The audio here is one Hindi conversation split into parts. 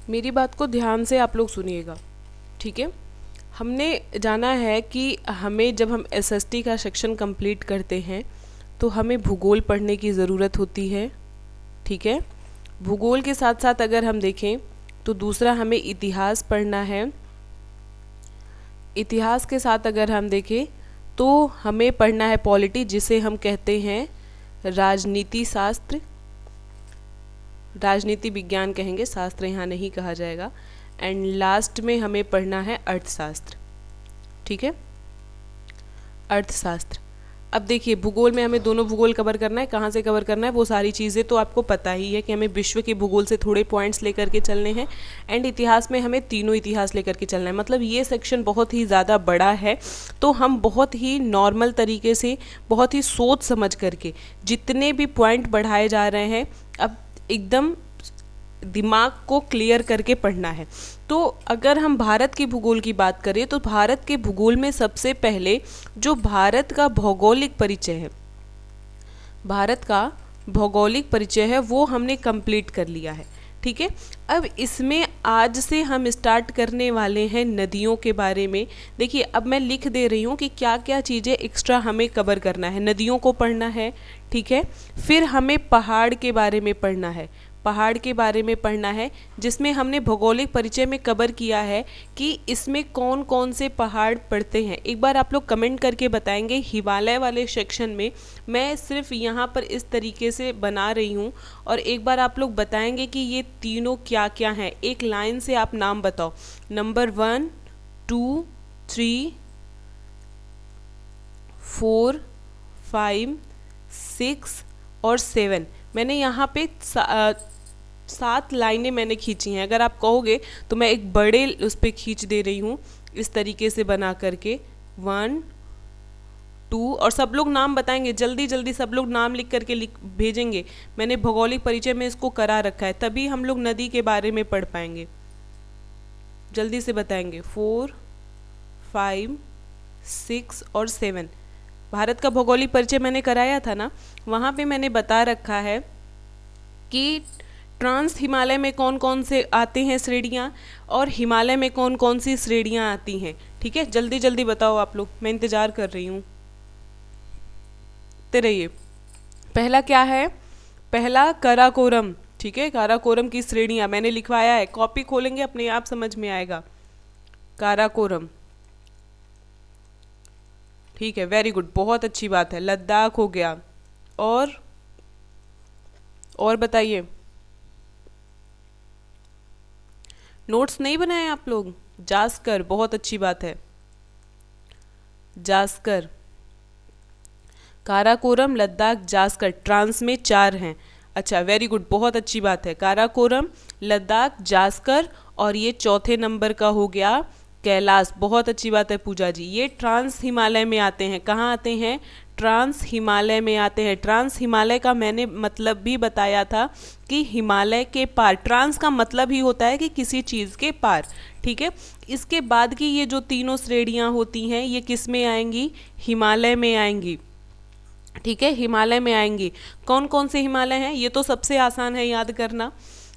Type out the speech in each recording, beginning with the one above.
मेरी बात को ध्यान से आप लोग सुनिएगा, ठीक है। हमने जाना है कि हमें जब हम एसएसटी का सेक्शन कंप्लीट करते हैं तो हमें भूगोल पढ़ने की ज़रूरत होती है, ठीक है। भूगोल के साथ साथ अगर हम देखें तो दूसरा हमें इतिहास पढ़ना है। इतिहास के साथ अगर हम देखें तो हमें पढ़ना है पॉलिटी, जिसे हम कहते हैं राजनीति शास्त्र, राजनीति विज्ञान कहेंगे, शास्त्र यहाँ नहीं कहा जाएगा। एंड लास्ट में हमें पढ़ना है अर्थशास्त्र, ठीक है, अर्थशास्त्र। अब देखिए भूगोल में हमें दोनों भूगोल कवर करना है, कहाँ से कवर करना है वो सारी चीज़ें तो आपको पता ही है कि हमें विश्व के भूगोल से थोड़े पॉइंट्स लेकर के चलने हैं। एंड इतिहास में हमें तीनों इतिहास लेकर के चलना है। मतलब ये सेक्शन बहुत ही ज़्यादा बड़ा है, तो हम बहुत ही नॉर्मल तरीके से, बहुत ही सोच समझ करके जितने भी पॉइंट बढ़ाए जा रहे हैं, अब एकदम दिमाग को क्लियर करके पढ़ना है। तो अगर हम भारत के भूगोल की बात करें तो भारत के भूगोल में सबसे पहले जो भारत का भौगोलिक परिचय है, भारत का भौगोलिक परिचय है, वो हमने कंप्लीट कर लिया है, ठीक है। अब इसमें आज से हम स्टार्ट करने वाले हैं नदियों के बारे में। देखिए अब मैं लिख दे रही हूँ कि क्या क्या चीज़ें एक्स्ट्रा हमें कवर करना है। नदियों को पढ़ना है, ठीक है। फिर हमें पहाड़ के बारे में पढ़ना है, पहाड़ के बारे में पढ़ना है, जिसमें हमने भौगोलिक परिचय में कवर किया है कि इसमें कौन कौन से पहाड़ पड़ते हैं। एक बार आप लोग कमेंट करके बताएंगे। हिमालय वाले सेक्शन में मैं सिर्फ यहाँ पर इस तरीके से बना रही हूँ, और एक बार आप लोग बताएंगे कि ये तीनों क्या क्या हैं। एक लाइन से आप नाम बताओ, नंबर 1 2 3 4 5 6 और 7। मैंने यहाँ पे 7 लाइनें मैंने खींची हैं। अगर आप कहोगे तो मैं एक बड़े उस पर खींच दे रही हूँ इस तरीके से बना करके 1 2, और सब लोग नाम बताएंगे, जल्दी जल्दी सब लोग नाम लिख करके भेजेंगे। मैंने भौगोलिक परिचय में इसको करा रखा है, तभी हम लोग नदी के बारे में पढ़ पाएंगे। जल्दी से बताएंगे 4 5 6 और 7। भारत का भौगोलिक परिचय मैंने कराया था ना, वहाँ पे मैंने बता रखा है कि ट्रांस हिमालय में कौन कौन से आते हैं श्रेणियाँ, और हिमालय में कौन कौन सी श्रेणियाँ आती हैं, ठीक है। जल्दी जल्दी बताओ आप लोग, मैं इंतज़ार कर रही हूँ। ते रहिए। पहला क्या है? पहला काराकोरम, ठीक है। काराकोरम की श्रेणियाँ मैंने लिखवाया है, कॉपी खोलेंगे अपने आप समझ में आएगा। काराकोरम, ठीक है, वेरी गुड, बहुत अच्छी बात है। लद्दाख हो गया, और बताइए। नोट्स नहीं बनाए आप लोग? जास्कर, बहुत अच्छी बात है। जास्कर, काराकोरम, लद्दाख, जास्कर, ट्रांस में 4 हैं। अच्छा, वेरी गुड, बहुत अच्छी बात है। काराकोरम, लद्दाख, जास्कर, और ये चौथे नंबर का हो गया कैलाश। बहुत अच्छी बात है पूजा जी। ये ट्रांस हिमालय में आते हैं। कहाँ आते हैं? ट्रांस हिमालय में आते हैं। ट्रांस हिमालय का मैंने मतलब भी बताया था कि हिमालय के पार। ट्रांस का मतलब ही होता है कि किसी चीज़ के पार, ठीक है। इसके बाद की ये जो तीनों श्रेणियाँ होती हैं, ये किस में आएंगी? हिमालय में आएंगी, ठीक है, हिमालय में आएंगी। कौन कौन से हिमालय हैं? ये तो सबसे आसान है याद करना,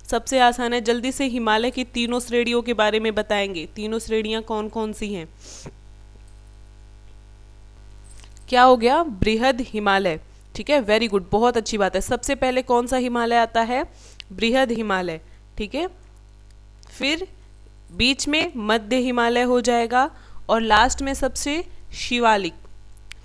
सबसे आसान है। जल्दी से हिमालय की तीनों श्रेणियों के बारे में बताएंगे। तीनों श्रेणियां कौन कौन सी हैं? क्या हो गया? बृहद हिमालय, ठीक है, वेरी गुड, बहुत अच्छी बात है। सबसे पहले कौन सा हिमालय आता है? बृहद हिमालय, ठीक है। फिर बीच में मध्य हिमालय हो जाएगा, और लास्ट में सबसे शिवालिक,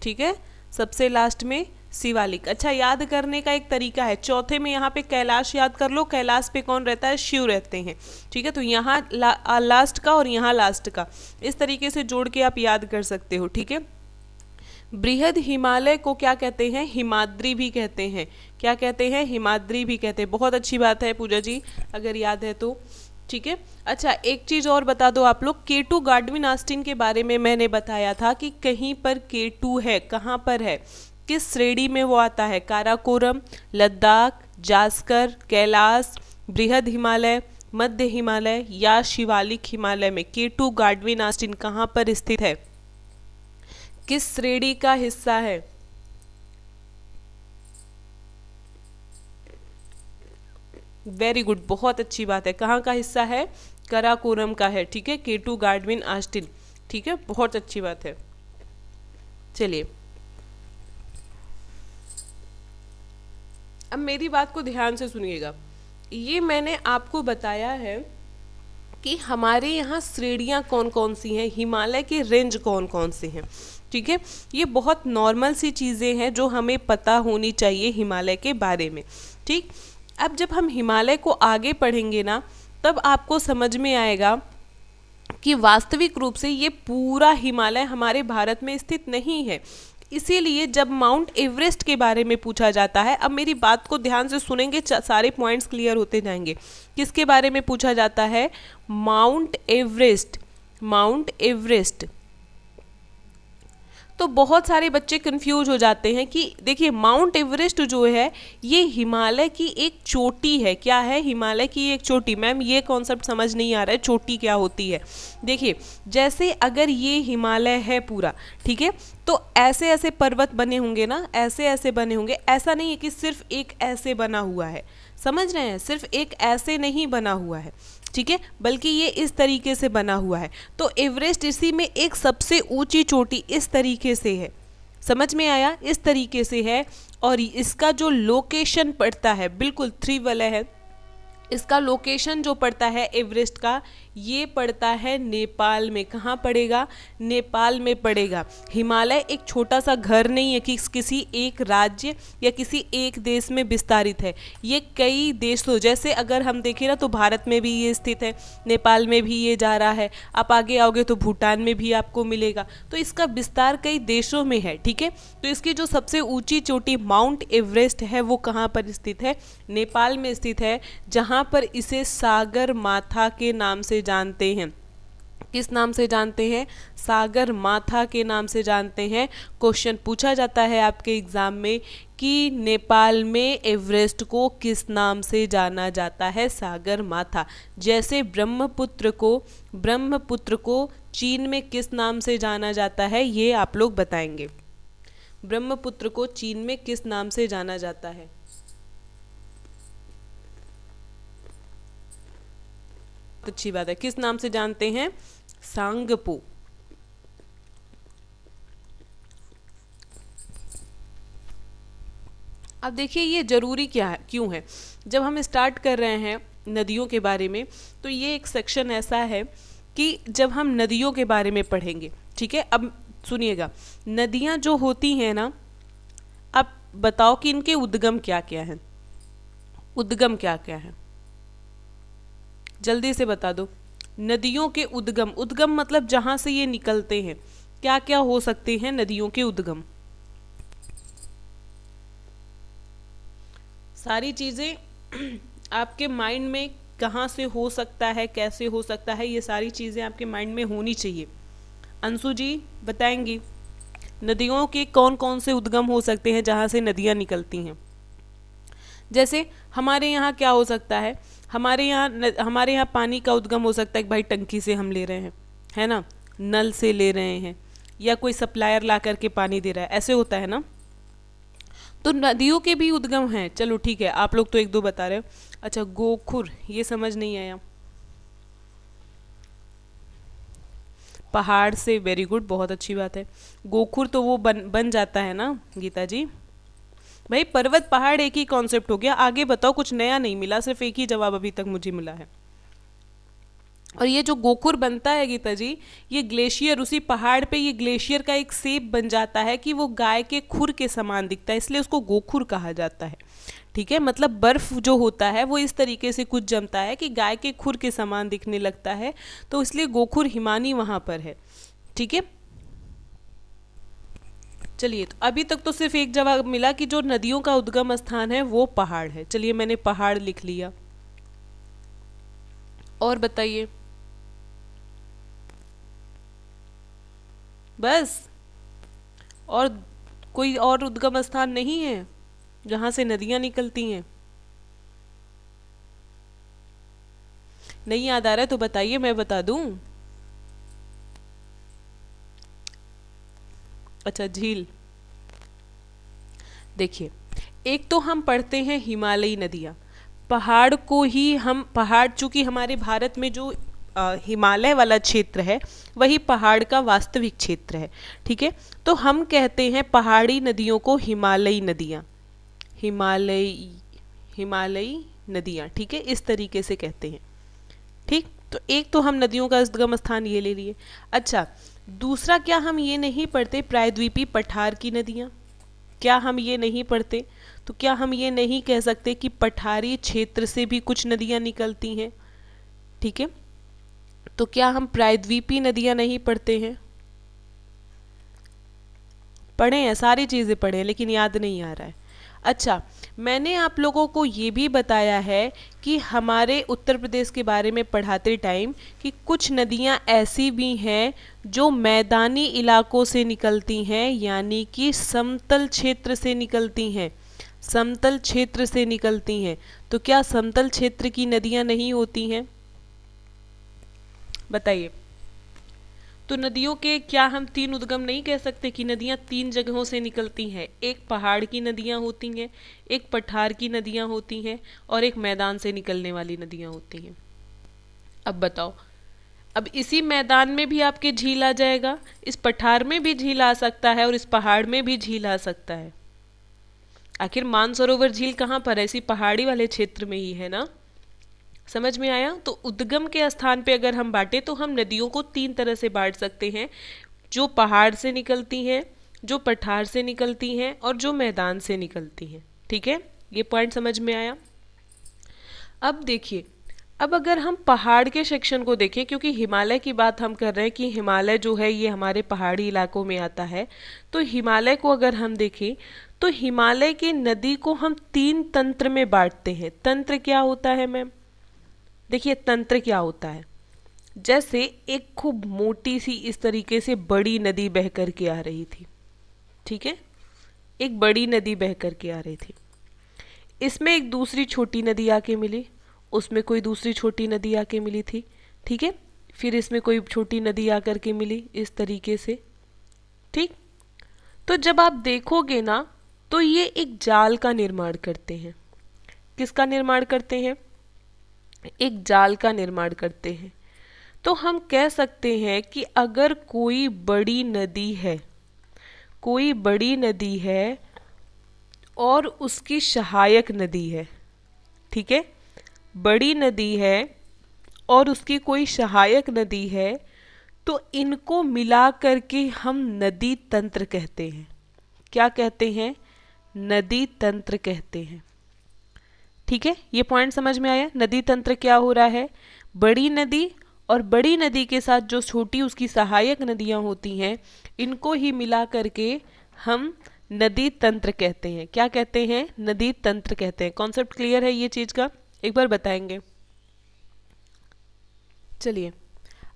ठीक है, सबसे लास्ट में शिवालिक। अच्छा, याद करने का एक तरीका है। चौथे में यहाँ पे कैलाश याद कर लो। कैलाश पे कौन रहता है? शिव रहते हैं, ठीक है। तो यहाँ लास्ट का और यहाँ लास्ट का, इस तरीके से जोड़ के आप याद कर सकते हो, ठीक है। बृहद हिमालय को क्या कहते हैं? हिमाद्री भी कहते हैं। क्या कहते हैं? हिमाद्री भी कहते हैं। बहुत अच्छी बात है पूजा जी, अगर याद है तो, ठीक है। अच्छा, एक चीज़ और बता दो आप लोग, K2 गार्डविन आस्टीन के बारे में मैंने बताया था कि कहीं पर K2 है। कहाँ पर है? किस श्रेणी में वो आता है? काराकोरम, लद्दाख, जास्कर, कैलाश, बृहद हिमालय, मध्य हिमालय या शिवालिक हिमालय में K2 गार्डविन आस्टीन कहाँ पर स्थित है? किस श्रेणी का हिस्सा है? वेरी गुड, बहुत अच्छी बात है। कहाँ का हिस्सा है? कराकोरम का है, ठीक है, केटू गार्डविन आस्टिन, ठीक है, बहुत अच्छी बात है। चलिए अब मेरी बात को ध्यान से सुनिएगा। ये मैंने आपको बताया है कि हमारे यहाँ श्रेणियाँ कौन कौन सी हैं, हिमालय के रेंज कौन कौन से हैं, ठीक है। ये बहुत नॉर्मल सी चीज़ें हैं जो हमें पता होनी चाहिए हिमालय के बारे में, ठीक। अब जब हम हिमालय को आगे पढ़ेंगे ना, तब आपको समझ में आएगा कि वास्तविक रूप से ये पूरा हिमालय हमारे भारत में स्थित नहीं है। इसीलिए जब माउंट एवरेस्ट के बारे में पूछा जाता है, अब मेरी बात को ध्यान से सुनेंगे, सारे पॉइंट्स क्लियर होते जाएंगे। किसके बारे में पूछा जाता है? Mount Everest, mount Everest. तो बहुत सारे बच्चे कंफ्यूज हो जाते हैं कि देखिए माउंट एवरेस्ट जो है ये हिमालय की एक चोटी है। क्या है? हिमालय की एक चोटी। मैम ये कॉन्सेप्ट समझ नहीं आ रहा है, चोटी क्या होती है? देखिए जैसे अगर ये हिमालय है पूरा, ठीक है, तो ऐसे ऐसे पर्वत बने होंगे ना, ऐसे ऐसे बने होंगे। ऐसा नहीं है कि सिर्फ एक ऐसे बना हुआ है, समझ रहे हैं? सिर्फ एक ऐसे नहीं बना हुआ है, ठीक है, बल्कि ये इस तरीके से बना हुआ है। तो एवरेस्ट इसी में एक सबसे ऊंची चोटी इस तरीके से है, समझ में आया? इस तरीके से है। और इसका जो लोकेशन पड़ता है, बिल्कुल 3 वाला है, इसका लोकेशन जो पड़ता है एवरेस्ट का, ये पड़ता है नेपाल में। कहाँ पड़ेगा? नेपाल में पड़ेगा। हिमालय एक छोटा सा घर नहीं है कि किसी एक राज्य या किसी एक देश में विस्तारित है, ये कई देशों, जैसे अगर हम देखें ना तो भारत में भी ये स्थित है, नेपाल में भी ये जा रहा है, आप आगे आओगे तो भूटान में भी आपको मिलेगा। तो इसका विस्तार कई देशों में है, ठीक है। तो इसकी जो सबसे ऊंची चोटी माउंट एवरेस्ट है वो कहाँ पर स्थित है? नेपाल में स्थित है, जहाँ पर इसे सागर माथा के नाम से जानते हैं। किस नाम से जानते हैं? सागर माथा के नाम से जानते हैं। क्वेश्चन पूछा जाता है आपके एग्जाम में कि नेपाल में एवरेस्ट को किस नाम से जाना जाता है? सागर माथा। जैसे ब्रह्मपुत्र को चीन में किस नाम से जाना जाता है, ये आप लोग बताएंगे। ब्रह्मपुत्र को चीन में किस नाम से जाना जाता है? अच्छी बात है, किस नाम से जानते हैं? सांगपो। अब देखिए ये जरूरी क्या है, क्यों है? जब हम स्टार्ट कर रहे हैं नदियों के बारे में, तो ये एक सेक्शन ऐसा है कि जब हम नदियों के बारे में पढ़ेंगे, ठीक है। अब सुनिएगा, नदियां जो होती हैं ना, अब बताओ कि इनके उद्गम क्या क्या हैं? उद्गम क्या क्या है? जल्दी से बता दो। नदियों के उद्गम, उद्गम मतलब जहां से ये निकलते हैं, क्या क्या हो सकते हैं नदियों के उद्गम? सारी चीजें आपके माइंड में कहाँ से हो सकता है, कैसे हो सकता है, ये सारी चीजें आपके माइंड में होनी चाहिए। अंशु जी बताएंगी नदियों के कौन कौन से उद्गम हो सकते हैं जहाँ से नदियाँ निकलती हैं। जैसे हमारे यहाँ क्या हो सकता है? हमारे यहाँ पानी का उद्गम हो सकता है कि भाई टंकी से हम ले रहे हैं, है ना, नल से ले रहे हैं, या कोई सप्लायर ला करके पानी दे रहा है, ऐसे होता है ना। तो नदियों के भी उद्गम हैं। चलो ठीक है, आप लोग तो 1-2 बता रहे हो। अच्छा गोखुर, ये समझ नहीं आया। पहाड़ से, वेरी गुड, बहुत अच्छी बात है। गोखुर तो वो बन जाता है ना गीता जी। भाई पर्वत पहाड़ एक ही कॉन्सेप्ट हो गया। आगे बताओ, कुछ नया नहीं मिला, सिर्फ एक ही जवाब अभी तक मुझे मिला है। और ये जो गोखुर बनता है गीता जी, ये ग्लेशियर, उसी पहाड़ पे ये ग्लेशियर का एक शेप बन जाता है कि वो गाय के खुर के समान दिखता है, इसलिए उसको गोखुर कहा जाता है, ठीक है। मतलब बर्फ जो होता है वो इस तरीके से कुछ जमता है कि गाय के खुर के समान दिखने लगता है, तो इसलिए गोखुर हिमानी वहां पर है, ठीक है। चलिए, तो अभी तक तो सिर्फ एक जवाब मिला कि जो नदियों का उद्गम स्थान है वो पहाड़ है। चलिए मैंने पहाड़ लिख लिया। और बताइए, बस? और कोई और उद्गम स्थान नहीं है जहां से नदियां निकलती हैं? नहीं याद आ रहा है तो बताइए, मैं बता दूं। अच्छा झील। देखिए, एक तो हम पढ़ते हैं हिमालयी नदियाँ, पहाड़ को ही हम पहाड़, चूंकि हमारे भारत में जो हिमालय वाला क्षेत्र है वही पहाड़ का वास्तविक क्षेत्र है, ठीक है। तो हम कहते हैं पहाड़ी नदियों को हिमालयी नदियाँ, हिमालयी नदियाँ, ठीक है, इस तरीके से कहते हैं, ठीक। तो एक तो हम नदियों का उद्गम स्थान ये ले लिए। अच्छा, दूसरा क्या हम ये नहीं पढ़ते प्रायद्वीपीय पठार की नदियाँ? क्या हम ये नहीं पढ़ते? तो क्या हम ये नहीं कह सकते कि पठारी क्षेत्र से भी कुछ नदियाँ निकलती हैं, ठीक है। तो क्या हम प्रायद्वीपीय नदियाँ नहीं पढ़ते हैं? पढ़े हैं, सारी चीज़ें पढ़े हैं, लेकिन याद नहीं आ रहा है। अच्छा, मैंने आप लोगों को ये भी बताया है कि हमारे उत्तर प्रदेश के बारे में पढ़ाते टाइम कि कुछ नदियाँ ऐसी भी हैं जो मैदानी इलाकों से निकलती हैं, यानी कि समतल क्षेत्र से निकलती हैं, समतल क्षेत्र से निकलती हैं। तो क्या समतल क्षेत्र की नदियाँ नहीं होती हैं? बताइए। तो नदियों के क्या हम तीन उद्गम नहीं कह सकते कि नदियाँ तीन जगहों से निकलती हैं? एक पहाड़ की नदियाँ होती हैं, एक पठार की नदियाँ होती हैं, और एक मैदान से निकलने वाली नदियाँ होती हैं। अब बताओ, अब इसी मैदान में भी आपके झील आ जाएगा, इस पठार में भी झील आ सकता है, और इस पहाड़ में भी झील आ सकता है। आखिर मानसरोवर झील कहाँ पर है? इसी पहाड़ी वाले क्षेत्र में ही है ना। समझ में आया? तो उद्गम के स्थान पे अगर हम बांटे तो हम नदियों को तीन तरह से बांट सकते हैं, जो पहाड़ से निकलती हैं, जो पठार से निकलती हैं, और जो मैदान से निकलती हैं, ठीक है। ये पॉइंट समझ में आया? अब देखिए, अब अगर हम पहाड़ के सेक्शन को देखें, क्योंकि हिमालय की बात हम कर रहे हैं कि हिमालय जो है ये हमारे पहाड़ी इलाकों में आता है, तो हिमालय को अगर हम देखें तो हिमालय की नदी को हम तीन तंत्र में बांटते हैं। तंत्र क्या होता है मैम? देखिए, तंत्र क्या होता है, जैसे एक खूब मोटी सी इस तरीके से बड़ी नदी बह कर के आ रही थी, ठीक है, एक बड़ी नदी बह कर के आ रही थी, इसमें एक दूसरी छोटी नदी आके मिली, उसमें कोई दूसरी छोटी नदी आके मिली थी, ठीक है, फिर इसमें कोई छोटी नदी आकर के मिली, इस तरीके से, ठीक। तो जब आप देखोगे ना तो ये एक जाल का निर्माण करते हैं। किसका निर्माण करते हैं? एक जाल का निर्माण करते हैं। तो हम कह सकते हैं कि अगर कोई बड़ी नदी है, कोई बड़ी नदी है और उसकी सहायक नदी है, ठीक है, बड़ी नदी है और उसकी कोई सहायक नदी है, तो इनको मिला करके हम नदी तंत्र कहते हैं। क्या कहते हैं? नदी तंत्र कहते हैं, ठीक है। ये पॉइंट समझ में आया? नदी तंत्र क्या हो रहा है? बड़ी नदी और बड़ी नदी के साथ जो छोटी उसकी सहायक नदियां होती हैं, इनको ही मिला करके हम नदी तंत्र कहते हैं। क्या कहते हैं? नदी तंत्र कहते हैं। कॉन्सेप्ट क्लियर है ये चीज का? एक बार बताएंगे। चलिए,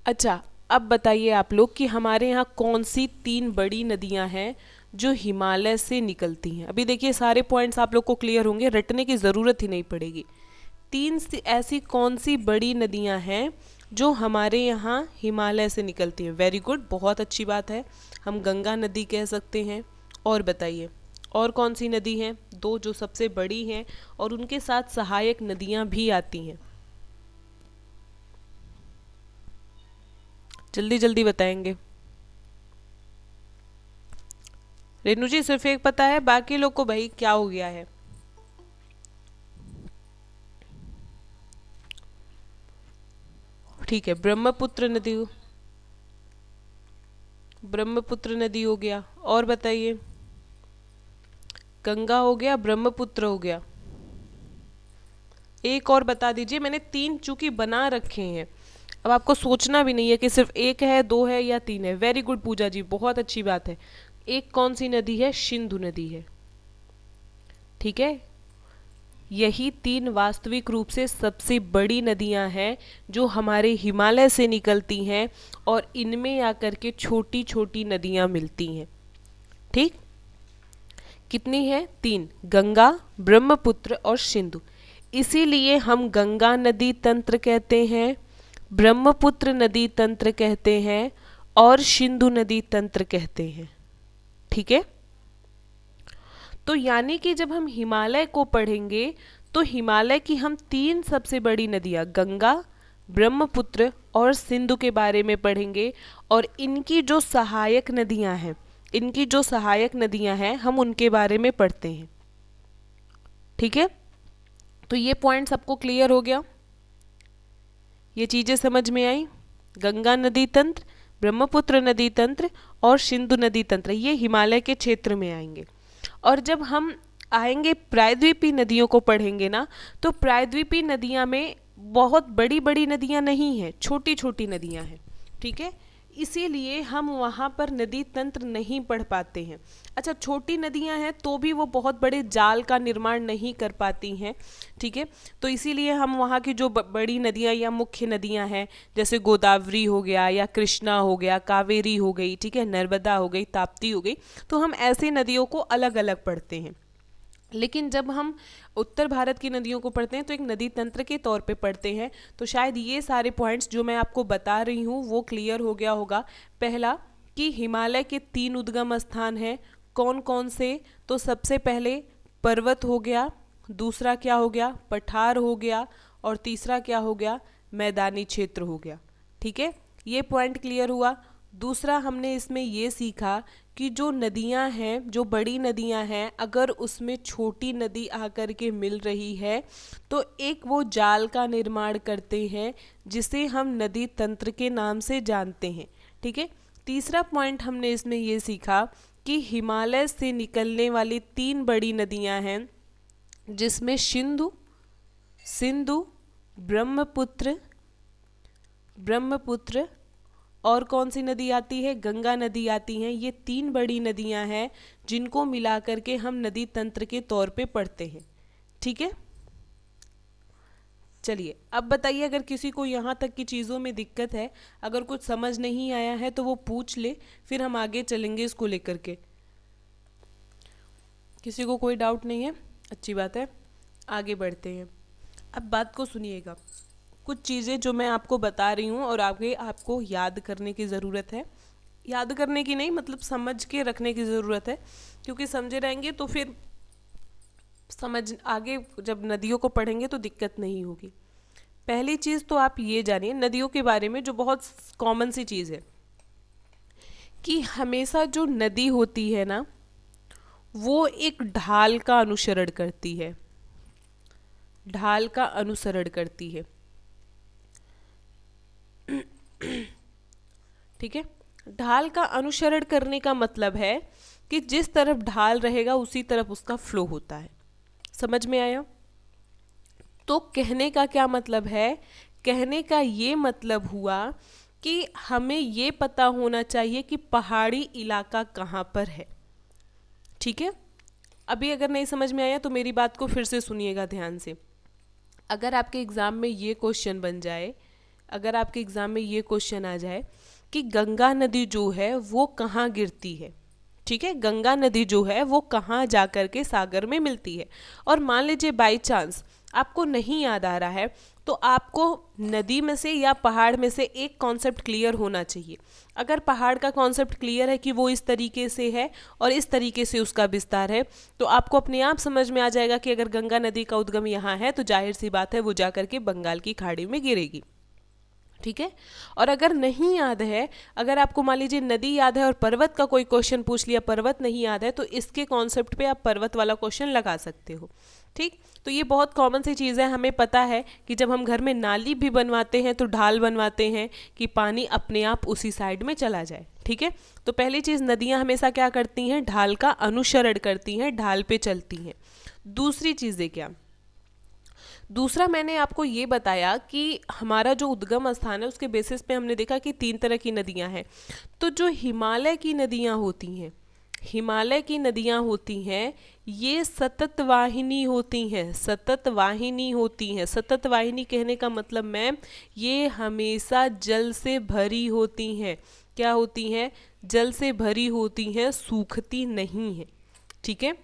अच्छा, अब बताइए आप लोग कि हमारे यहाँ कौन सी तीन बड़ी नदियाँ हैं जो हिमालय से निकलती हैं। अभी देखिए, सारे पॉइंट्स आप लोग को क्लियर होंगे, रटने की ज़रूरत ही नहीं पड़ेगी। तीन ऐसी कौन सी बड़ी नदियाँ हैं जो हमारे यहाँ हिमालय से निकलती हैं? वेरी गुड, बहुत अच्छी बात है। हम गंगा नदी कह सकते हैं। और बताइए, और कौन सी नदी हैं? दो जो सबसे बड़ी हैं और उनके साथ सहायक नदियाँ भी आती हैं। जल्दी जल्दी बताएंगे। रेनू जी सिर्फ एक पता है, बाकी लोग को भाई क्या हो गया है? ठीक है, ब्रह्मपुत्र नदी, ब्रह्मपुत्र नदी हो गया। और बताइए, गंगा हो गया, ब्रह्मपुत्र हो गया। एक और बता दीजिए, मैंने तीन चूंकि बना रखे हैं, अब आपको सोचना भी नहीं है कि सिर्फ एक है, दो है या तीन है। वेरी गुड पूजा जी, बहुत अच्छी बात है। एक कौन सी नदी है? सिंधु नदी है, ठीक है। यही तीन वास्तविक रूप से सबसे बड़ी नदियां हैं जो हमारे हिमालय से निकलती हैं, और इनमें आकर के छोटी छोटी नदियां मिलती हैं, ठीक। कितनी है? तीन, गंगा, ब्रह्मपुत्र और सिंधु। इसीलिए हम गंगा नदी तंत्र कहते हैं, ब्रह्मपुत्र नदी तंत्र कहते हैं, और सिंधु नदी तंत्र कहते हैं, ठीक है। तो यानी कि जब हम हिमालय को पढ़ेंगे तो हिमालय की हम 3 सबसे बड़ी नदियाँ गंगा, ब्रह्मपुत्र और सिंधु के बारे में पढ़ेंगे, और इनकी जो सहायक नदियाँ हैं हम उनके बारे में पढ़ते हैं। ठीक है, तो ये पॉइंट सबको क्लियर हो गया, ये चीज़ें समझ में आई। गंगा नदी तंत्र, ब्रह्मपुत्र नदी तंत्र और सिंधु नदी तंत्र, ये हिमालय के क्षेत्र में आएंगे। और जब हम आएंगे प्रायद्वीपीय नदियों को पढ़ेंगे ना, तो प्रायद्वीपीय नदियाँ में बहुत बड़ी बड़ी नदियाँ नहीं हैं, छोटी छोटी नदियाँ हैं। ठीक है, इसीलिए हम वहाँ पर नदी तंत्र नहीं पढ़ पाते हैं। अच्छा, छोटी नदियाँ हैं तो भी वो बहुत बड़े जाल का निर्माण नहीं कर पाती हैं। ठीक है, तो इसीलिए हम वहाँ की जो बड़ी नदियाँ या मुख्य नदियाँ हैं, जैसे गोदावरी हो गया या कृष्णा हो गया, कावेरी हो गई, ठीक है, नर्मदा हो गई, ताप्ती हो गई, तो हम ऐसी नदियों को अलग अलग पढ़ते हैं। लेकिन जब हम उत्तर भारत की नदियों को पढ़ते हैं तो एक नदी तंत्र के तौर पे पढ़ते हैं। तो शायद ये सारे पॉइंट्स जो मैं आपको बता रही हूँ वो क्लियर हो गया होगा। पहला कि हिमालय के 3 उद्गम स्थान हैं, कौन कौन से? तो सबसे पहले पर्वत हो गया, दूसरा क्या हो गया, पठार हो गया, और तीसरा क्या हो गया, मैदानी क्षेत्र हो गया। ठीक है, ये पॉइंट क्लियर हुआ। दूसरा हमने इसमें ये सीखा कि जो नदियां हैं, जो बड़ी नदियां हैं, अगर उसमें छोटी नदी आकर के मिल रही है तो एक वो जाल का निर्माण करते हैं जिसे हम नदी तंत्र के नाम से जानते हैं। ठीक है, तीसरा पॉइंट हमने इसमें ये सीखा कि हिमालय से निकलने वाली 3 बड़ी नदियां हैं, जिसमें सिंधु, ब्रह्मपुत्र और कौन सी नदी आती है, गंगा नदी आती हैं। ये 3 बड़ी नदियां हैं जिनको मिलाकर के हम नदी तंत्र के तौर पे पढ़ते हैं। ठीक है, चलिए अब बताइए, अगर किसी को यहाँ तक की चीज़ों में दिक्कत है, अगर कुछ समझ नहीं आया है तो वो पूछ ले, फिर हम आगे चलेंगे इसको लेकर के। किसी को कोई डाउट नहीं है? अच्छी बात है, आगे बढ़ते हैं। अब बात को सुनिएगा, कुछ चीज़ें जो मैं आपको बता रही हूँ और आगे आपको याद करने की ज़रूरत है। याद करने की नहीं, मतलब समझ के रखने की ज़रूरत है, क्योंकि समझे रहेंगे तो फिर आगे जब नदियों को पढ़ेंगे तो दिक्कत नहीं होगी। पहली चीज़ तो आप ये जानिए नदियों के बारे में, जो बहुत कॉमन सी चीज़ है कि हमेशा जो नदी होती है ना, वो एक ढाल का अनुसरण करती है, ढाल का अनुसरण करती है। ठीक है, ढाल का अनुसरण करने का मतलब है कि जिस तरफ ढाल रहेगा उसी तरफ उसका फ्लो होता है। समझ में आया? तो कहने का क्या मतलब है? कहने का ये मतलब हुआ कि हमें ये पता होना चाहिए कि पहाड़ी इलाका कहाँ पर है। ठीक है, अभी अगर नहीं समझ में आया तो मेरी बात को फिर से सुनिएगा ध्यान से। अगर आपके एग्ज़ाम में ये क्वेश्चन बन जाए, अगर आपके एग्ज़ाम में ये क्वेश्चन आ जाए कि गंगा नदी जो है वो कहाँ गिरती है, ठीक है, गंगा नदी जो है वो कहाँ जा कर के सागर में मिलती है, और मान लीजिए बाई चांस आपको नहीं याद आ रहा है, तो आपको नदी में से या पहाड़ में से एक कॉन्सेप्ट क्लियर होना चाहिए। अगर पहाड़ का कॉन्सेप्ट क्लियर है कि वो इस तरीके से है और इस तरीके से उसका विस्तार है, तो आपको अपने आप समझ में आ जाएगा कि अगर गंगा नदी का उद्गम यहाँ है तो जाहिर सी बात है वो जा कर के बंगाल की खाड़ी में गिरेगी। ठीक है, और अगर नहीं याद है, अगर आपको मान लीजिए नदी याद है और पर्वत का कोई क्वेश्चन पूछ लिया, पर्वत नहीं याद है, तो इसके कॉन्सेप्ट पे आप पर्वत वाला क्वेश्चन लगा सकते हो। ठीक, तो ये बहुत कॉमन सी चीज़ है। हमें पता है कि जब हम घर में नाली भी बनवाते हैं तो ढाल बनवाते हैं कि पानी अपने आप उसी साइड में चला जाए। ठीक है, तो पहली चीज़, नदियाँ हमेशा क्या करती हैं? ढाल का अनुसरण करती हैं, ढाल पे चलती हैं। दूसरी चीज़ें क्या? दूसरा मैंने आपको ये बताया कि हमारा जो उद्गम स्थान है उसके बेसिस पे हमने देखा कि 3 तरह की नदियां हैं। तो जो हिमालय की नदियां होती हैं, हिमालय की नदियां होती हैं, ये सतत वाहिनी होती हैं, सतत वाहिनी होती हैं। सतत वाहिनी कहने का मतलब मैम, ये हमेशा जल से भरी होती हैं। क्या होती हैं? जल से भरी होती हैं, सूखती नहीं है। ठीक है,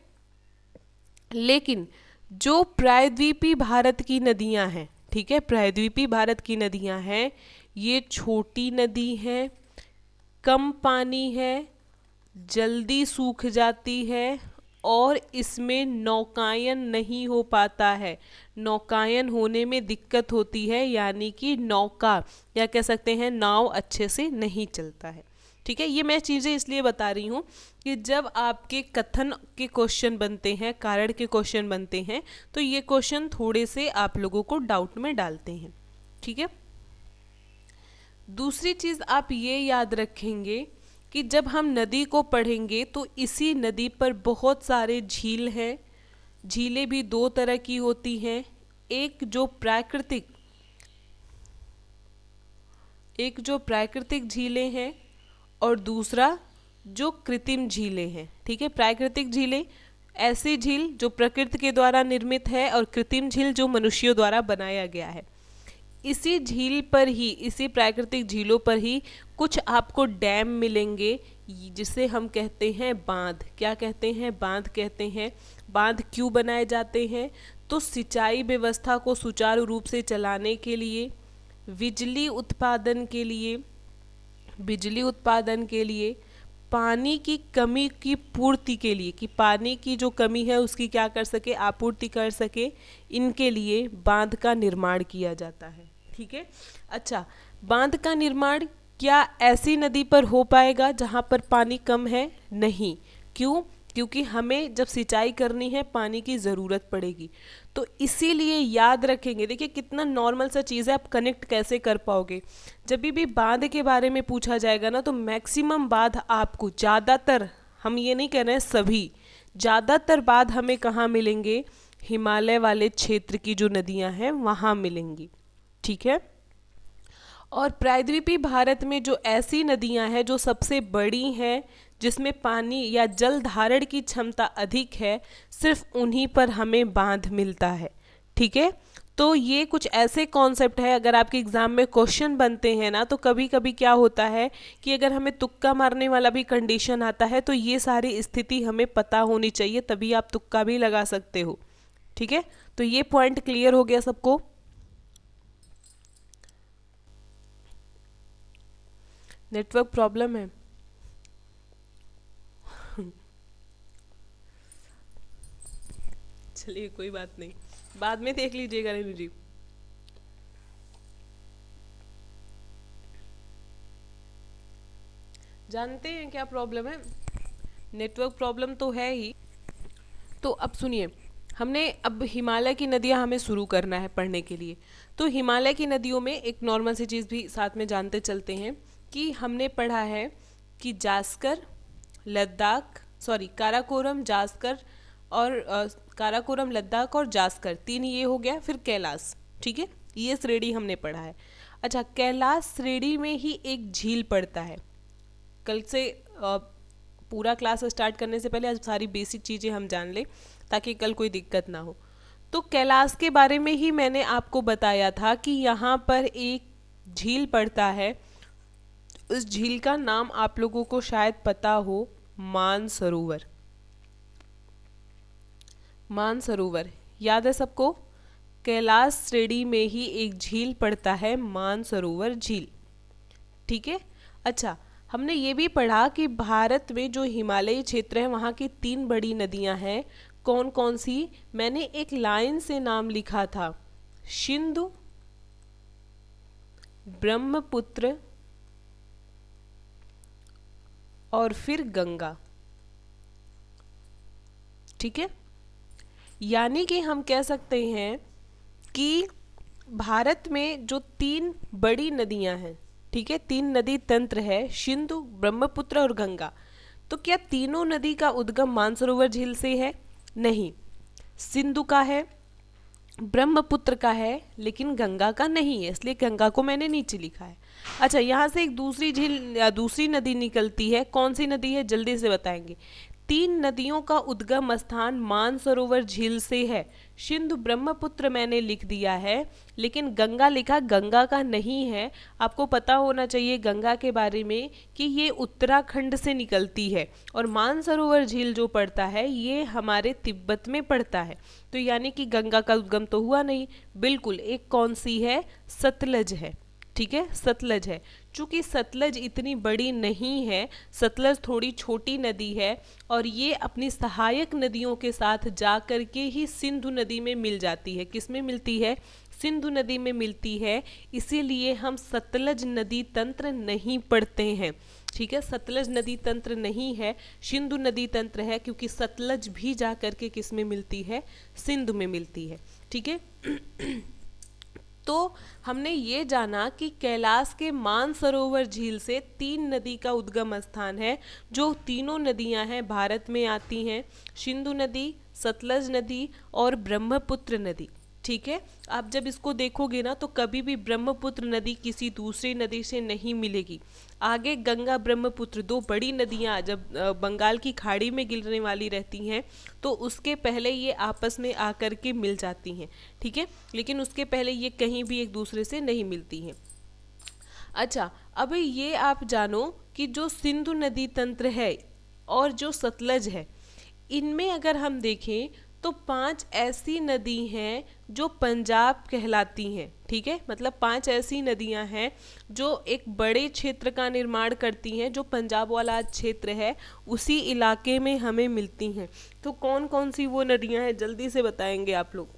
लेकिन जो प्रायद्वीपीय भारत की नदियां हैं, ठीक है, प्रायद्वीपीय भारत की नदियां हैं, ये छोटी नदी हैं, कम पानी है, जल्दी सूख जाती है और इसमें नौकायन नहीं हो पाता है, नौकायन होने में दिक्कत होती है, यानी कि नौका या कह सकते हैं नाव अच्छे से नहीं चलता है। ठीक है, ये मैं चीज़ें इसलिए बता रही हूँ कि जब आपके कथन के क्वेश्चन बनते हैं, कारण के क्वेश्चन बनते हैं, तो ये क्वेश्चन थोड़े से आप लोगों को डाउट में डालते हैं। ठीक है, दूसरी चीज़ आप ये याद रखेंगे कि जब हम नदी को पढ़ेंगे तो इसी नदी पर बहुत सारे झील हैं। झीलें भी दो तरह की होती हैं, एक जो प्राकृतिक झीलें हैं और दूसरा जो कृत्रिम झीलें हैं। ठीक है, प्राकृतिक झीलें ऐसी झील जो प्रकृति के द्वारा निर्मित है और कृत्रिम झील जो मनुष्यों द्वारा बनाया गया है। इसी झील पर ही, इसी प्राकृतिक झीलों पर ही कुछ आपको डैम मिलेंगे जिसे हम कहते हैं बांध। क्या कहते हैं? बांध कहते हैं। बांध क्यों बनाए जाते हैं? तो सिंचाई व्यवस्था को सुचारू रूप से चलाने के लिए, बिजली उत्पादन के लिए, पानी की कमी की पूर्ति के लिए, कि पानी की जो कमी है उसकी क्या कर सके, आपूर्ति कर सके, इनके लिए बांध का निर्माण किया जाता है। ठीक है, अच्छा, बांध का निर्माण क्या ऐसी नदी पर हो पाएगा जहाँ पर पानी कम है? नहीं। क्यों? क्योंकि हमें जब सिंचाई करनी है पानी की ज़रूरत पड़ेगी। तो इसीलिए याद रखेंगे, देखिए कितना नॉर्मल सा चीज़ है, आप कनेक्ट कैसे कर पाओगे। जब भी बांध के बारे में पूछा जाएगा ना, तो मैक्सिमम बांध आपको, ज़्यादातर, हम ये नहीं कह रहे हैं सभी, ज़्यादातर बांध हमें कहाँ मिलेंगे? हिमालय वाले क्षेत्र की जो नदियाँ हैं वहाँ मिलेंगी। ठीक है, और प्रायद्वीपीय भारत में जो ऐसी नदियां हैं जो सबसे बड़ी हैं, जिसमें पानी या जल धारण की क्षमता अधिक है, सिर्फ उन्हीं पर हमें बांध मिलता है। ठीक है, तो ये कुछ ऐसे कॉन्सेप्ट है, अगर आपके एग्जाम में क्वेश्चन बनते हैं ना, तो कभी कभी क्या होता है कि अगर हमें तुक्का मारने वाला भी कंडीशन आता है, तो ये सारी स्थिति हमें पता होनी चाहिए, तभी आप तुक्का भी लगा सकते हो। ठीक है, तो ये पॉइंट क्लियर हो गया सबको? नेटवर्क प्रॉब्लम है? चलिए कोई बात नहीं, बाद में देख लीजिएगा रेनू जी। जानते हैं क्या प्रॉब्लम है? नेटवर्क प्रॉब्लम तो है ही। तो अब सुनिए, हमने अब हिमालय की नदियां हमें शुरू करना है पढ़ने के लिए। तो हिमालय की नदियों में एक नॉर्मल सी चीज़ भी साथ में जानते चलते हैं कि हमने पढ़ा है कि जास्कर, काराकोरम, जास्कर और काराकोरम, लद्दाख और जास्कर, तीन ये हो गया। फिर कैलाश। ठीक है, ये श्रेणी हमने पढ़ा है। अच्छा, कैलाश श्रेणी में ही एक झील पड़ता है। कल से पूरा क्लास स्टार्ट करने से पहले आज सारी बेसिक चीज़ें हम जान लें ताकि कल कोई दिक्कत ना हो। तो कैलाश के बारे में ही मैंने आपको बताया था कि यहाँ पर एक झील पड़ता है। उस झील का नाम आप लोगों को शायद पता हो, मानसरोवर। मानसरोवर याद है सबको? कैलाश श्रेणी में ही एक झील पड़ता है, मानसरोवर झील। ठीक है, अच्छा, हमने ये भी पढ़ा कि भारत में जो हिमालयी क्षेत्र है वहाँ की तीन बड़ी नदियाँ हैं। कौन कौन सी? मैंने एक लाइन से नाम लिखा था, सिंधु, ब्रह्मपुत्र और फिर गंगा। ठीक है, यानी कि हम कह सकते हैं कि भारत में जो तीन बड़ी नदियां हैं, ठीक है, तीन नदी तंत्र है, सिंधु, ब्रह्मपुत्र और गंगा। तो क्या तीनों नदी का उद्गम मानसरोवर झील से है? नहीं, सिंधु का है, ब्रह्मपुत्र का है, लेकिन गंगा का नहीं है, इसलिए गंगा को मैंने नीचे लिखा है। अच्छा, यहाँ से एक दूसरी झील या दूसरी नदी निकलती है। कौन सी नदी है? जल्दी से बताएंगे। तीन नदियों का उद्गम स्थान मानसरोवर झील से है। सिंधु, ब्रह्मपुत्र मैंने लिख दिया है, लेकिन गंगा लिखा, गंगा का नहीं है। आपको पता होना चाहिए गंगा के बारे में कि ये उत्तराखंड से निकलती है और मानसरोवर झील जो पड़ता है ये हमारे तिब्बत में पड़ता है। तो यानी कि गंगा का उद्गम तो हुआ नहीं। बिल्कुल, एक कौन सी है? सतलज है। ठीक है, सतलज है। चूँकि सतलज इतनी बड़ी नहीं है, सतलज थोड़ी छोटी नदी है और ये अपनी सहायक नदियों के साथ जा कर के ही सिंधु नदी में मिल जाती है। किस में मिलती है? सिंधु नदी में मिलती है। इसीलिए हम सतलज नदी तंत्र नहीं पढ़ते हैं। ठीक है, सतलज नदी तंत्र नहीं है, सिंधु नदी तंत्र है, क्योंकि सतलज भी जा कर के किस में मिलती है? सिंधु में मिलती है। ठीक है तो हमने ये जाना कि कैलाश के मानसरोवर झील से 3 नदी का उद्गम स्थान है। जो तीनों नदियां हैं भारत में आती हैं, सिंधु नदी, सतलज नदी और ब्रह्मपुत्र नदी। ठीक है, आप जब इसको देखोगे ना तो कभी भी ब्रह्मपुत्र नदी किसी दूसरी नदी से नहीं मिलेगी। आगे गंगा ब्रह्मपुत्र 2 बड़ी नदियाँ जब बंगाल की खाड़ी में गिरने वाली रहती हैं तो उसके पहले ये आपस में आकर के मिल जाती हैं। ठीक है, लेकिन उसके पहले ये कहीं भी एक दूसरे से नहीं मिलती हैं। अच्छा, अब ये आप जानो कि जो सिंधु नदी तंत्र है और जो सतलज है, इनमें अगर हम देखें तो 5 ऐसी नदी हैं जो पंजाब कहलाती हैं। ठीक है, मतलब 5 ऐसी नदियां हैं जो एक बड़े क्षेत्र का निर्माण करती हैं, जो पंजाब वाला क्षेत्र है उसी इलाके में हमें मिलती हैं। तो कौन कौन सी वो नदियां हैं जल्दी से बताएंगे आप लोग।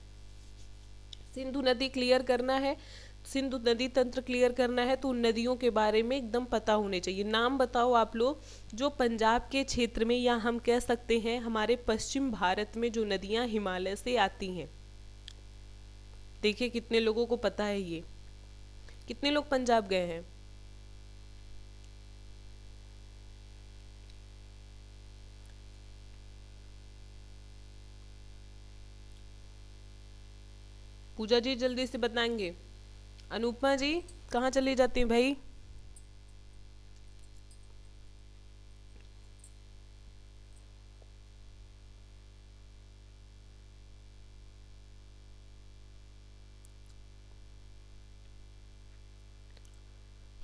सिंधु नदी क्लियर करना है, सिंधु नदी तंत्र क्लियर करना है तो उन नदियों के बारे में एकदम पता होने चाहिए। नाम बताओ आप लोग जो पंजाब के क्षेत्र में, या हम कह सकते हैं हमारे पश्चिम भारत में जो नदियां हिमालय से आती हैं। देखिए कितने लोगों को पता है ये। कितने लोग पंजाब गए हैं? पूजा जी जल्दी से बताएंगे। अनुपमा जी कहाँ चली जाती हैं भाई?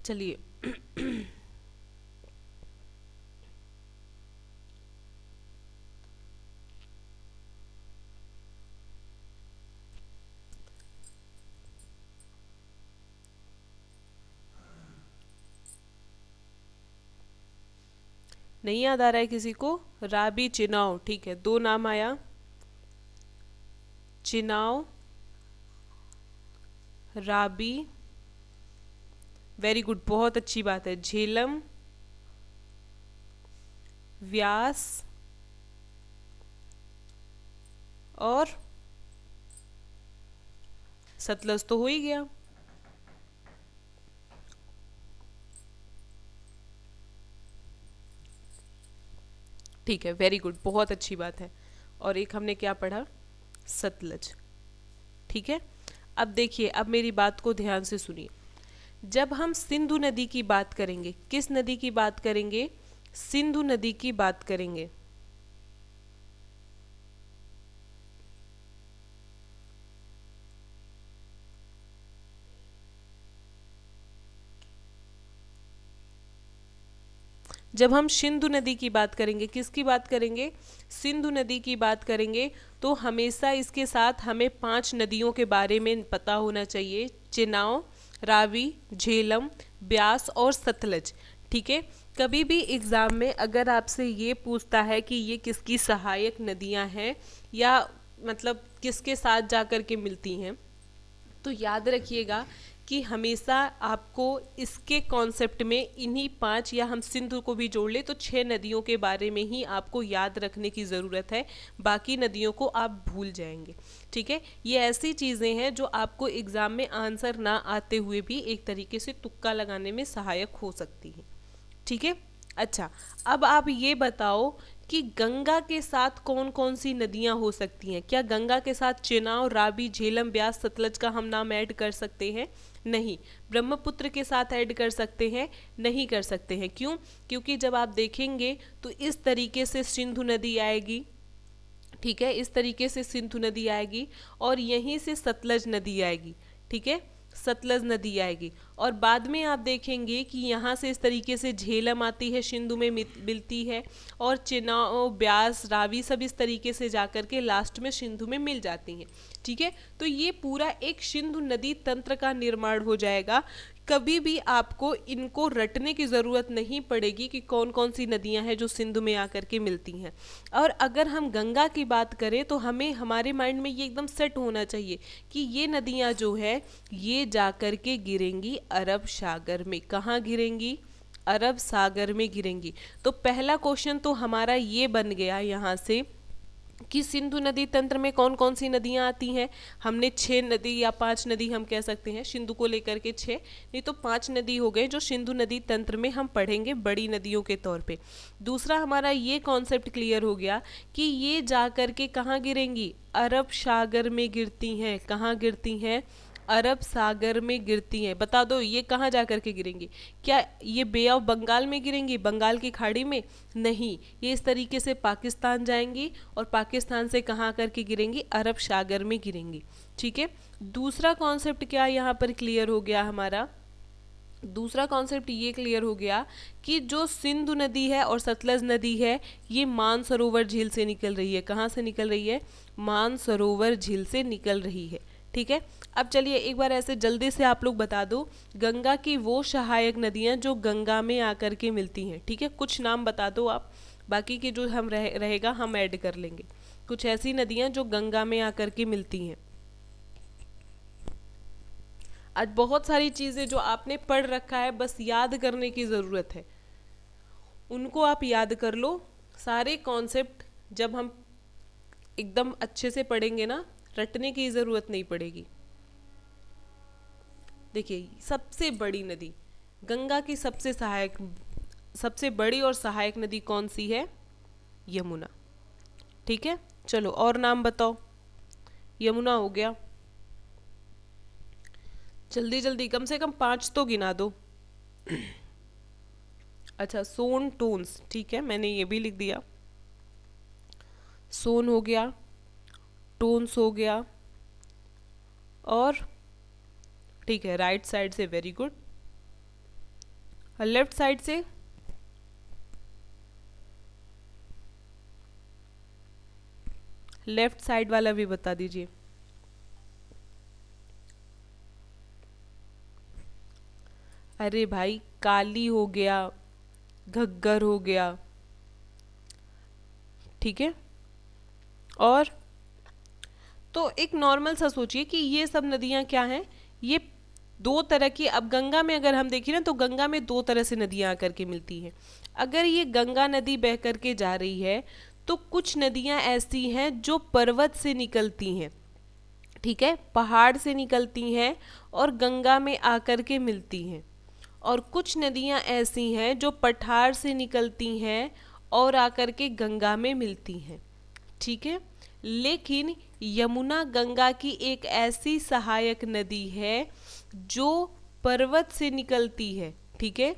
चलिए नहीं याद आ रहा है किसी को? राबी चिनाव, ठीक है, 2 नाम आया, चिनाव, राबी, वेरी गुड, बहुत अच्छी बात है। झेलम, व्यास और सतलज तो हो ही गया। ठीक है, वेरी गुड, बहुत अच्छी बात है। और एक हमने क्या पढ़ा? सतलज। ठीक है, अब देखिए, अब मेरी बात को ध्यान से सुनिए। जब हम सिंधु नदी की बात करेंगे, किस नदी की बात करेंगे? सिंधु नदी की बात करेंगे। जब हम सिंधु नदी की बात करेंगे, किसकी बात करेंगे? सिंधु नदी की बात करेंगे तो हमेशा इसके साथ हमें 5 नदियों के बारे में पता होना चाहिए। चिनाव, रावी, झेलम, ब्यास और सतलज। ठीक है, कभी भी एग्ज़ाम में अगर आपसे ये पूछता है कि ये किसकी सहायक नदियां हैं या मतलब किसके साथ जा कर के मिलती हैं, तो याद रखिएगा कि हमेशा आपको इसके कॉन्सेप्ट में इन्हीं 5, या हम सिंधु को भी जोड़ ले तो 6 नदियों के बारे में ही आपको याद रखने की ज़रूरत है। बाकी नदियों को आप भूल जाएंगे। ठीक है, ये ऐसी चीज़ें हैं जो आपको एग्ज़ाम में आंसर ना आते हुए भी एक तरीके से तुक्का लगाने में सहायक हो सकती हैं। ठीक है, अच्छा, अब आप ये बताओ कि गंगा के साथ कौन कौन सी नदियां हो सकती हैं? क्या गंगा के साथ चिनाव, रावी, झेलम, ब्यास, सतलज का हम नाम ऐड कर सकते हैं? नहीं। ब्रह्मपुत्र के साथ ऐड कर सकते हैं? नहीं कर सकते हैं। क्यों? क्योंकि जब आप देखेंगे तो इस तरीके से सिंधु नदी आएगी। ठीक है, इस तरीके से सिंधु नदी आएगी और यहीं से सतलज नदी आएगी। ठीक है, सतलज नदी आएगी और बाद में आप देखेंगे कि यहाँ से इस तरीके से झेलम आती है, सिंधु में मिलती है, और चिनाव, ब्यास, रावी सब इस तरीके से जाकर के लास्ट में सिंधु में मिल जाती हैं। ठीक है, तो ये पूरा एक सिंधु नदी तंत्र का निर्माण हो जाएगा कभी भी आपको इनको रटने की ज़रूरत नहीं पड़ेगी कि कौन कौन सी नदियां हैं जो सिंधु में आकर के मिलती हैं। और अगर हम गंगा की बात करें तो हमें हमारे माइंड में ये एकदम सेट होना चाहिए कि ये नदियां जो है ये जाकर के गिरेंगी अरब सागर में। कहाँ गिरेंगी? अरब सागर में गिरेंगी। तो पहला क्वेश्चन तो हमारा ये बन गया यहाँ से कि सिंधु नदी तंत्र में कौन कौन सी नदियां आती हैं। हमने 6 नदी या 5 नदी हम कह सकते हैं, सिंधु को लेकर के 6 नहीं तो 5 नदी हो गए जो सिंधु नदी तंत्र में हम पढ़ेंगे बड़ी नदियों के तौर पे। दूसरा हमारा ये कॉन्सेप्ट क्लियर हो गया कि ये जा कर के कहाँ गिरेंगी? अरब सागर में गिरती हैं। कहाँ गिरती हैं? अरब सागर में गिरती हैं। बता दो ये कहाँ जा कर के गिरेंगी? क्या ये बे ऑफ बंगाल में गिरेंगी, बंगाल की खाड़ी में? नहीं, ये इस तरीके से पाकिस्तान जाएंगी और पाकिस्तान से कहाँ करके गिरेंगी? अरब सागर में गिरेंगी। ठीक है, दूसरा कॉन्सेप्ट क्या यहाँ पर क्लियर हो गया हमारा? दूसरा कॉन्सेप्ट ये क्लियर हो गया कि जो सिंधु नदी है और सतलज नदी है ये मानसरोवर झील से निकल रही है। कहाँ से निकल रही है? मानसरोवर झील से निकल रही है। ठीक है, अब चलिए एक बार ऐसे जल्दी से आप लोग बता दो गंगा की वो सहायक नदियां जो गंगा में आकर के मिलती हैं। ठीक है, कुछ नाम बता दो आप, बाकी के जो हम रहेगा हम ऐड कर लेंगे। कुछ ऐसी नदियां जो गंगा में आकर के मिलती हैं। आज बहुत सारी चीज़ें जो आपने पढ़ रखा है बस याद करने की ज़रूरत है, उनको आप याद कर लो। सारे कॉन्सेप्ट जब हम एकदम अच्छे से पढ़ेंगे ना, रटने की ज़रूरत नहीं पड़ेगी। देखिए सबसे बड़ी नदी गंगा की सबसे बड़ी और सहायक नदी कौन सी है? यमुना। ठीक है, चलो और नाम बताओ। यमुना हो गया, जल्दी जल्दी कम से कम 5 तो गिना दो। अच्छा, सोन टोन्स, ठीक है मैंने ये भी लिख दिया। सोन हो गया, टोन्स हो गया, और ठीक है राइट साइड से वेरी गुड। और लेफ्ट साइड से? लेफ्ट साइड वाला भी बता दीजिए। अरे भाई काली हो गया, घग्गर हो गया। ठीक है, और तो एक नॉर्मल सा सोचिए कि ये सब नदियां क्या हैं? ये 2 तरह की, अब गंगा में अगर हम देखें ना तो गंगा में 2 तरह से नदियां आकर के मिलती हैं। अगर ये गंगा नदी बह कर के जा रही है तो कुछ नदियां ऐसी हैं जो पर्वत से निकलती हैं। ठीक है, पहाड़ से निकलती हैं और गंगा में आकर के मिलती हैं। और कुछ नदियां ऐसी हैं जो पठार से निकलती हैं और आकर के गंगा में मिलती हैं। ठीक है, लेकिन यमुना गंगा की एक ऐसी सहायक नदी है जो पर्वत से निकलती है। ठीक है,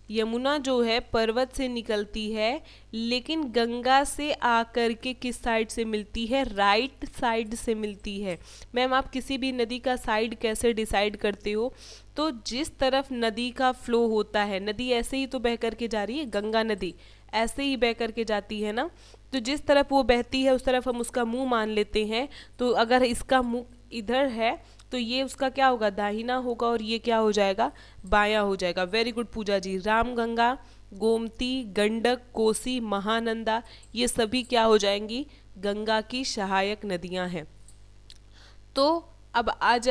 यमुना जो है पर्वत से निकलती है, लेकिन गंगा से आकर के किस साइड से मिलती है? राइट साइड से मिलती है। मैम आप किसी भी नदी का साइड कैसे डिसाइड करते हो? तो जिस तरफ नदी का फ्लो होता है, नदी ऐसे ही तो बह करके जा रही है, गंगा नदी ऐसे ही बह करके जाती है ना, तो जिस तरफ वो बहती है उस तरफ हम उसका मुंह मान लेते हैं। तो अगर इसका मुंह इधर है तो ये उसका क्या होगा? दाहिना होगा, और ये क्या हो जाएगा? बायां हो जाएगा। वेरी गुड पूजा जी। रामगंगा, गोमती, गंडक, कोसी, महानंदा ये सभी क्या हो जाएंगी? गंगा की सहायक नदियां हैं। तो अब आज